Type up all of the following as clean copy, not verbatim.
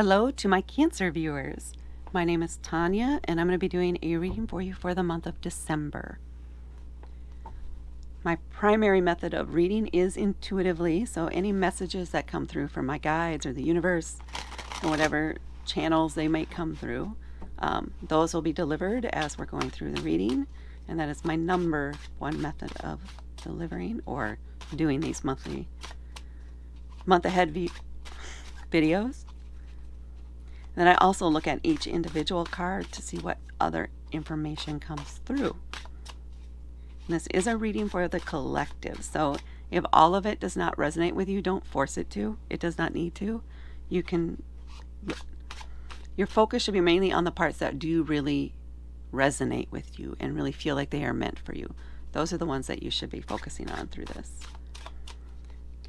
Hello to my Cancer viewers. My name is Tanya, and I'm going to be doing a reading for you for the month of December. My primary method of reading is intuitively, so any messages that come through from my guides or the universe, or whatever channels they might come through, those will be delivered as we're going through the reading, and that is my number one method of delivering or doing these month ahead videos. Then I also look at each individual card to see what other information comes through. And this is a reading for the collective, so if all of it does not resonate with you, don't force it to. It does not need to. Your focus should be mainly on the parts that do really resonate with you and really feel like they are meant for you. Those are the ones that you should be focusing on through this.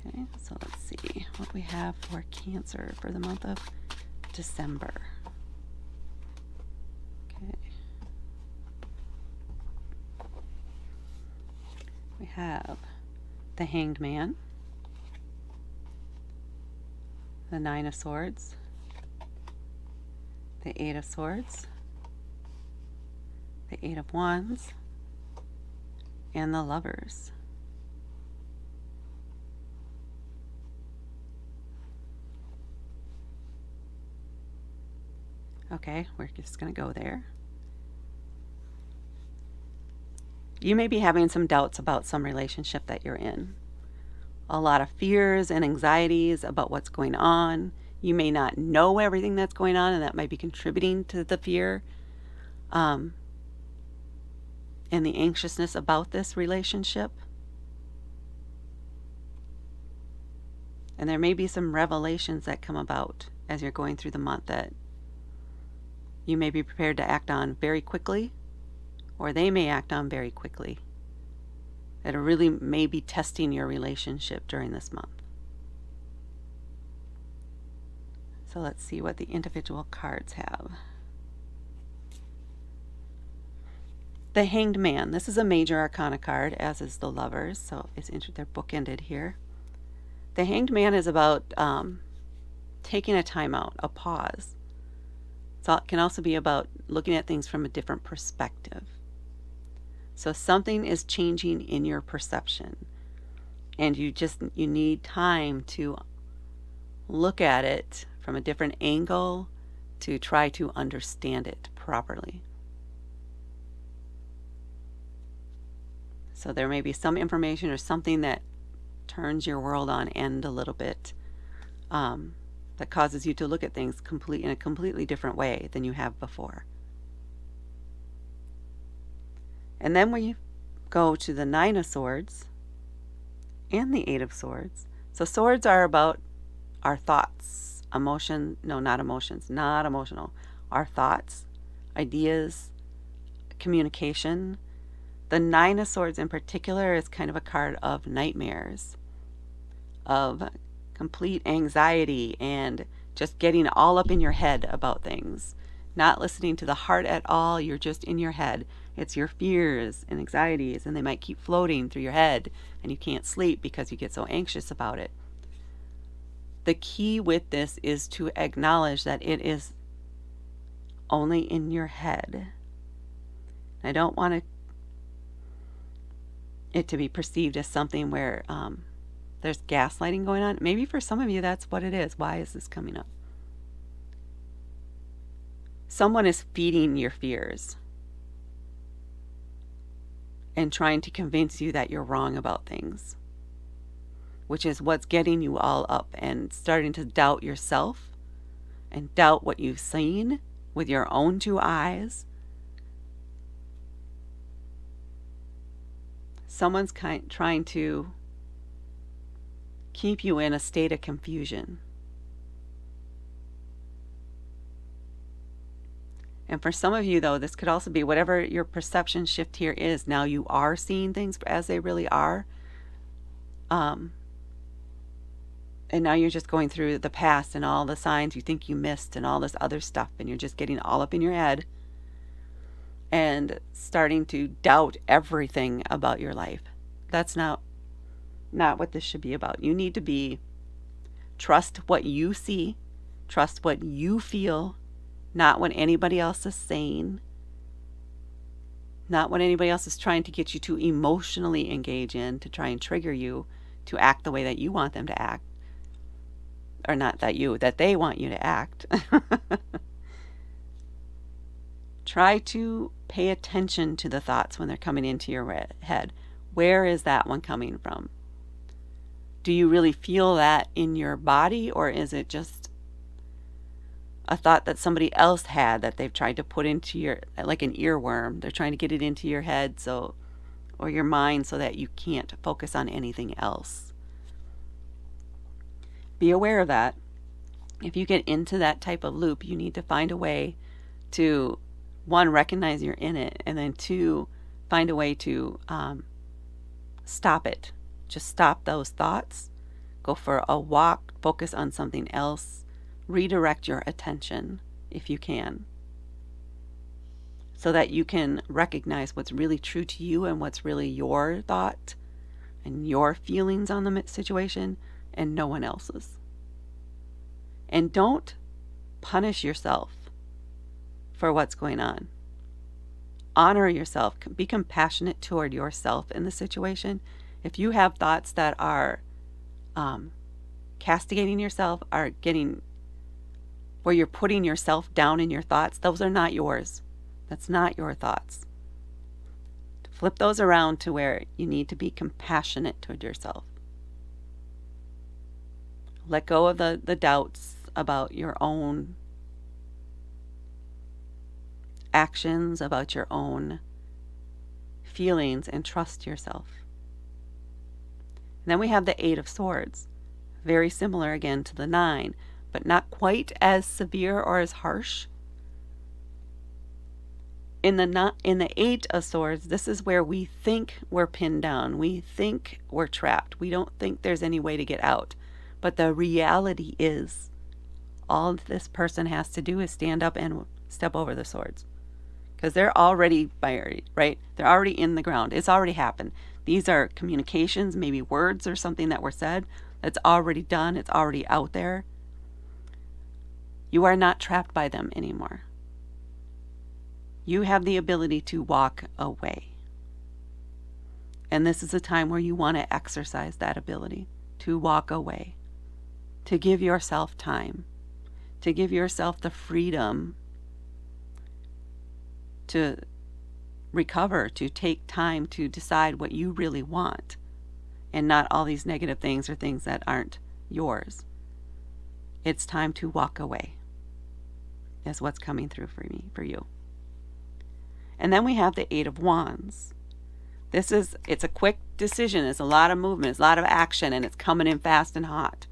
Okay, so let's see what we have for Cancer for the month of December. Okay. We have the Hanged Man, the Nine of Swords, the Eight of Swords, the Eight of Wands, and the Lovers. Okay, we're just going to go there. You may be having some doubts about some relationship that you're in. A lot of fears and anxieties about what's going on. You may not know everything that's going on, and that might be contributing to the fear and the anxiousness about this relationship. And there may be some revelations that come about as you're going through the month that you may be prepared to act on very quickly, or they may act on very quickly. That really may be testing your relationship during this month. So let's see what the individual cards have. The Hanged Man. This is a major arcana card, as is the Lovers, so they're bookended here. The Hanged Man is about taking a time out, a pause. So it can also be about looking at things from a different perspective. So something is changing in your perception, and you need time to look at it from a different angle to try to understand it properly. So there may be some information or something that turns your world on end a little bit, that causes you to look at things in a completely different way than you have before. And then we go to the Nine of Swords and the Eight of Swords. So swords are about our thoughts, not emotional. Our thoughts, ideas, communication. The Nine of Swords in particular is kind of a card of nightmares, of complete anxiety and just getting all up in your head about things. Not listening to the heart at all, you're just in your head. It's your fears and anxieties, and they might keep floating through your head, and you can't sleep because you get so anxious about it. The key with this is to acknowledge that it is only in your head. I don't want it to be perceived as something where there's gaslighting going on. Maybe for some of you that's what it is. Why is this coming up? Someone is feeding your fears and trying to convince you that you're wrong about things, which is what's getting you all up and starting to doubt yourself and doubt what you've seen with your own two eyes. Someone's trying to keep you in a state of confusion. And for some of you, though, this could also be whatever your perception shift here is. Now you are seeing things as they really are. And now you're just going through the past and all the signs you think you missed and all this other stuff. And you're just getting all up in your head and starting to doubt everything about your life. That's not what this should be about. You need to trust what you see, Trust what you feel, not what anybody else is saying, not what anybody else is trying to get you to emotionally engage in, to try and trigger you to act the way that you want them to act. Or not that you, that they want you to act. Try to pay attention to the thoughts when they're coming into your head. Where is that one coming from? Do you really feel that in your body, or is it just a thought that somebody else had that they've tried to put into your, like an earworm? They're trying to get it into your head or your mind so that you can't focus on anything else. Be aware of that. If you get into that type of loop, you need to find a way to, one, recognize you're in it, and then two, find a way to stop it. Just stop those thoughts. Go for a walk. Focus on something else. Redirect your attention if you can, so that you can recognize what's really true to you and what's really your thought and your feelings on the situation and no one else's. And don't punish yourself for what's going on. Honor yourself. Be compassionate toward yourself in the situation. If you have thoughts that are castigating yourself, are getting where you're putting yourself down in your thoughts, those are not yours. That's not your thoughts. Flip those around to where you need to be compassionate toward yourself. Let go of the doubts about your own actions, about your own feelings, and trust yourself. And then we have the Eight of Swords. Very similar again to the Nine, but not quite as severe or as harsh. In the Eight of Swords, this is where we think we're pinned down. We think we're trapped. We don't think there's any way to get out. But the reality is, all this person has to do is stand up and step over the swords. Because they're already buried, right? They're already in the ground. It's already happened. These are communications, maybe words or something that were said. That's already done. It's already out there. You are not trapped by them anymore. You have the ability to walk away. And this is a time where you want to exercise that ability to walk away, to give yourself time, to give yourself the freedom to recover, to take time to decide what you really want, and not all these negative things or things that aren't yours. It's time to walk away, is what's coming through for you. And then we have the Eight of Wands. It's a quick decision. It's a lot of movement. It's a lot of action, and it's coming in fast and hot.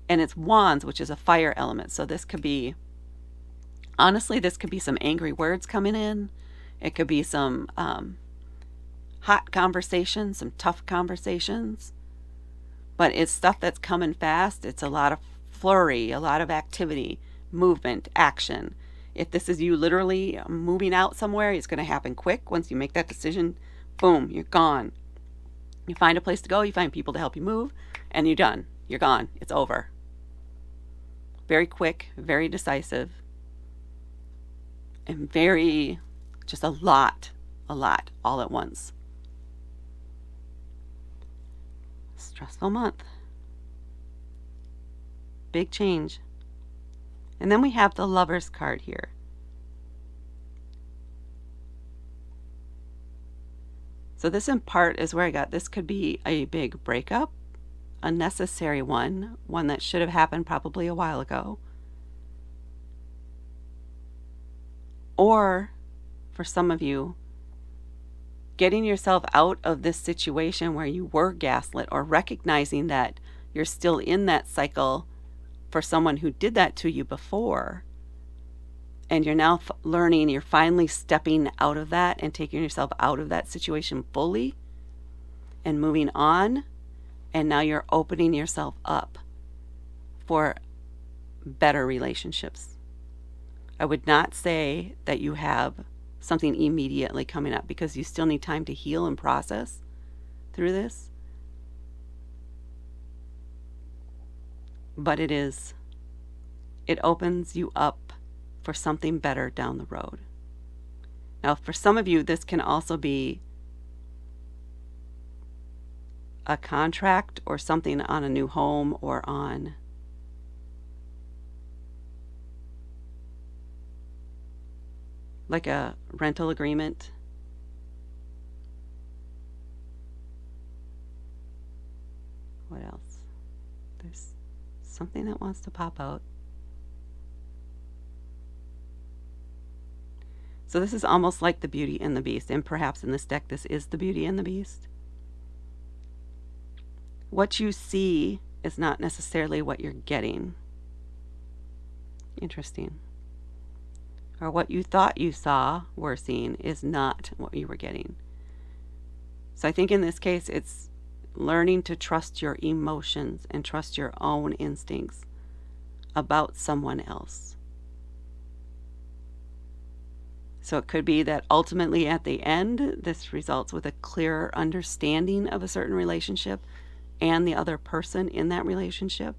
And it's Wands, which is a fire element. So this could be, honestly, this could be some angry words coming in. It could be some hot conversations, some tough conversations. But it's stuff that's coming fast. It's a lot of flurry, a lot of activity, movement, action. If this is you literally moving out somewhere, it's going to happen quick. Once you make that decision, boom, you're gone. You find a place to go, you find people to help you move, and you're done. You're gone. It's over. Very quick, very decisive, and very, just a lot, all at once. Stressful month. Big change. And then we have the Lover's card here. So this in part is where I got, this could be a big breakup, a necessary one that should have happened probably a while ago. Or, for some of you, getting yourself out of this situation where you were gaslit, or recognizing that you're still in that cycle for someone who did that to you before, and you're now learning, you're finally stepping out of that and taking yourself out of that situation fully and moving on, and now you're opening yourself up for better relationships. I would not say that you have something immediately coming up, because you still need time to heal and process through this. But it is it opens you up for something better down the road. Now, for some of you, this can also be a contract or something on a new home or on like a rental agreement. What else? There's something that wants to pop out. So this is almost like the Beauty and the Beast, and perhaps in this deck this is the Beauty and the Beast. What you see is not necessarily what you're getting. Interesting. Or what you thought you saw, were seeing, is not what you were getting. So I think in this case it's learning to trust your emotions and trust your own instincts about someone else. So it could be that ultimately at the end, this results with a clearer understanding of a certain relationship and the other person in that relationship,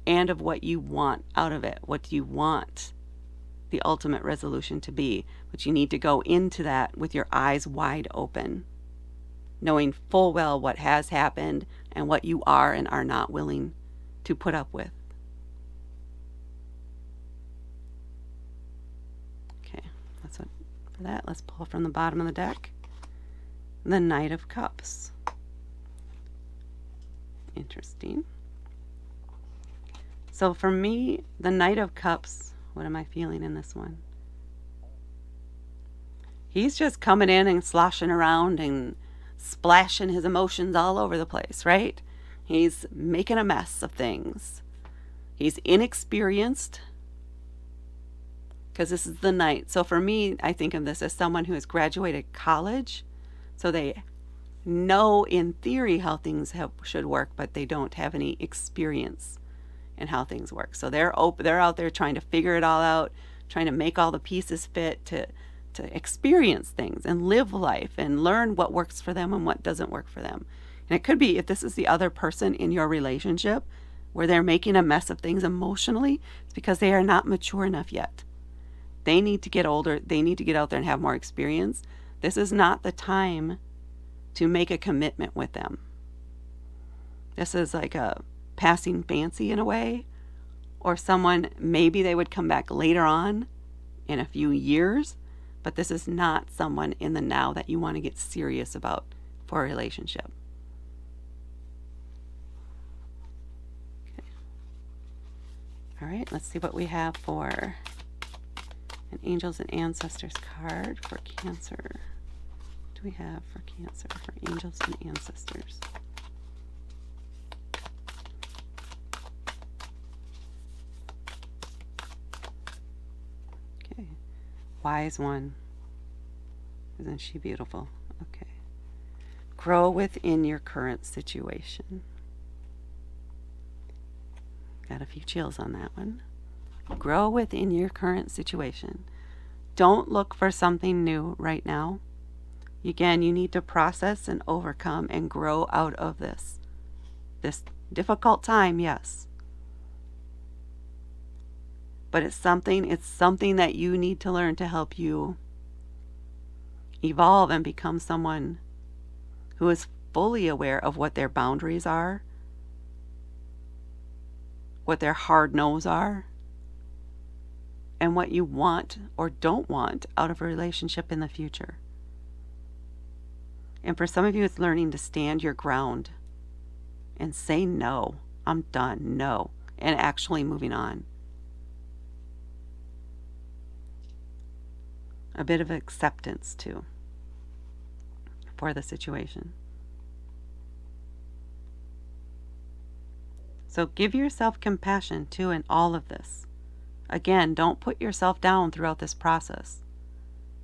and of what you want out of it. What do you want the ultimate resolution to be? But you need to go into that with your eyes wide open, knowing full well what has happened and what you are and are not willing to put up with. Okay, that's what for that. Let's pull from the bottom of the deck. The Knight of Cups. Interesting. So for me, the Knight of Cups, what am I feeling in this one? He's just coming in and sloshing around and splashing his emotions all over the place, right? He's making a mess of things. He's inexperienced, because this is the Knight. So for me, I think of this as someone who has graduated college, so they know in theory how things should work, but they don't have any experience in how things work. So they're out there trying to figure it all out, trying to make all the pieces fit to experience things and live life and learn what works for them and what doesn't work for them. And it could be, if this is the other person in your relationship where they're making a mess of things emotionally, it's because they are not mature enough yet. They need to get older. They need to get out there and have more experience. This is not the time to make a commitment with them. This is like a passing fancy in a way, or someone, maybe they would come back later on in a few years, but this is not someone in the now that you want to get serious about for a relationship. Okay. All right, let's see what we have for an Angels and Ancestors card for Cancer. What do we have for Cancer, for Angels and Ancestors? Okay. Wise One. Isn't she beautiful? Okay. Grow within your current situation. Got a few chills on that one. Grow within your current situation. Don't look for something new right now. Again, you need to process and overcome and grow out of this difficult time, yes. But it's something that you need to learn to help you evolve and become someone who is fully aware of what their boundaries are, what their hard no's are, and what you want or don't want out of a relationship in the future. And for some of you, it's learning to stand your ground and say no. I'm done. No. And actually moving on. A bit of acceptance too for the situation. So give yourself compassion too in all of this. Again, don't put yourself down throughout this process.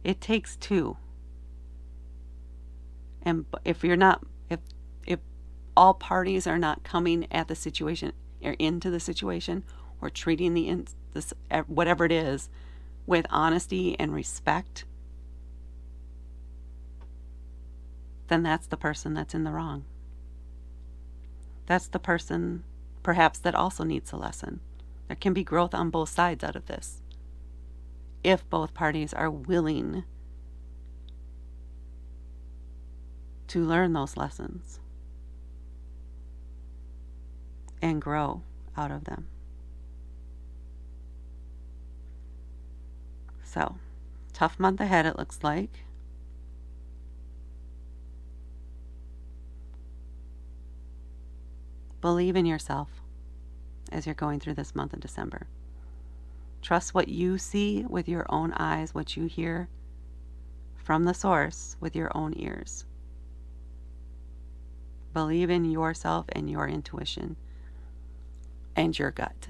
It takes two. And if all parties are not coming at the situation or into the situation or treating this whatever it is with honesty and respect, then that's the person that's in the wrong. That's the person perhaps that also needs a lesson. There can be growth on both sides out of this, if both parties are willing to learn those lessons and grow out of them. So, tough month ahead, it looks like. Believe in yourself as you're going through this month of December. Trust what you see with your own eyes, what you hear from the source with your own ears. Believe in yourself and your intuition and your gut.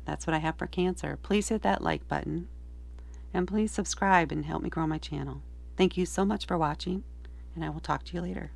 That's what I have for Cancer. Please hit that like button and please subscribe and help me grow my channel. Thank you so much for watching, and I will talk to you later.